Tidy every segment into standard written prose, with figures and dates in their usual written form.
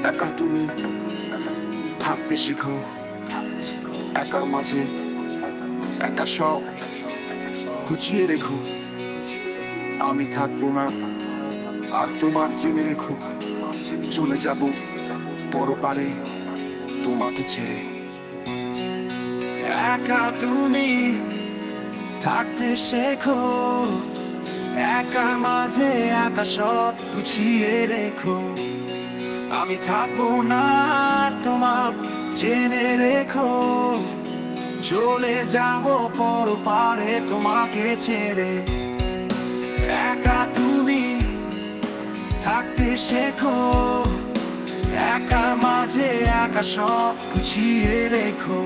একা তুমি থাকতে শিখো, একার মাঝে একা সব গুছিয়ে রেখো। আমি থাকবো না আর তোমার জেনে রেখো, চলে যাব পরপারে তোমাকে ছেড়ে। একা তুমি থাকতে শেখো, একার মাঝে একা সব গুছিয়ে রেখো। আমি থাকবো না আর তোমার জেনে রেখো, চলে যাব পরপারে তোমাকে ছেড়ে। একা তুমি থাকতে শেখো, একার মাঝে একা সব গুছিয়ে রেখো।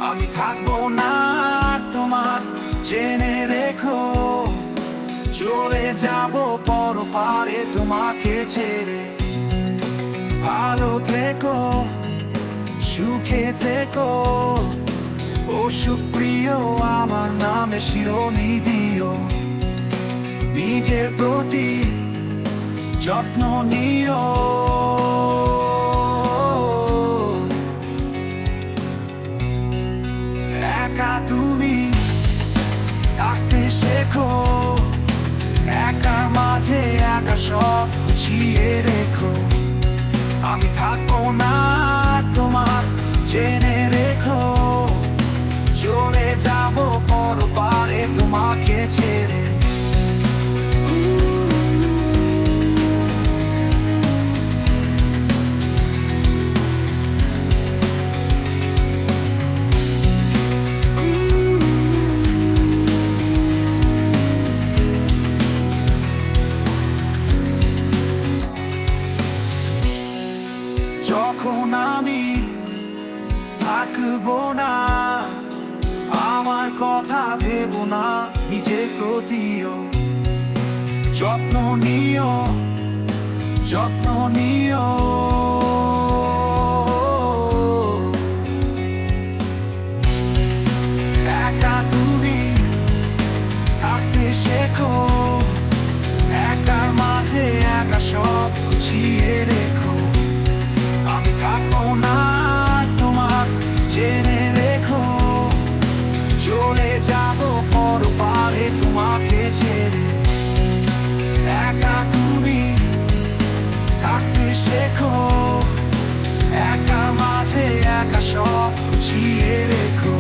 আমি থাকবো না আর তোমার জেনে রেখো, চলে যাব পরপারে তোমাকে ছেড়ে। ভালো থেকো, সুখে থেকো, ও সুপ্রিয় আমার নামে শিরোনি দিও। নিজের প্রতি যত্ন নিও। একা তুমি থাকতে শেখো, একার মাঝে একা সব গুছিয়ে রেখো। আমি থাকবো না তোমার জেনে রেখো, চলে যাব পরপারে তোমাকে ছেড়ে। যখন আমি থাকবো না, আমার কথা ভেবো না, নিজের প্রতিও যত্ন নিও, যত্ন নিও। একা তুমি থাকতে শেখো, একার মাঝে একা সব গুছিয়ে রেখো। আমি থাকবো না তোমার জেনে রেখো, চলে যাব পরপারে তোমাকে ছেড়ে। একা তুমি থাকতে শেখো, একার মাঝে একা সব গুছিয়ে রেখো।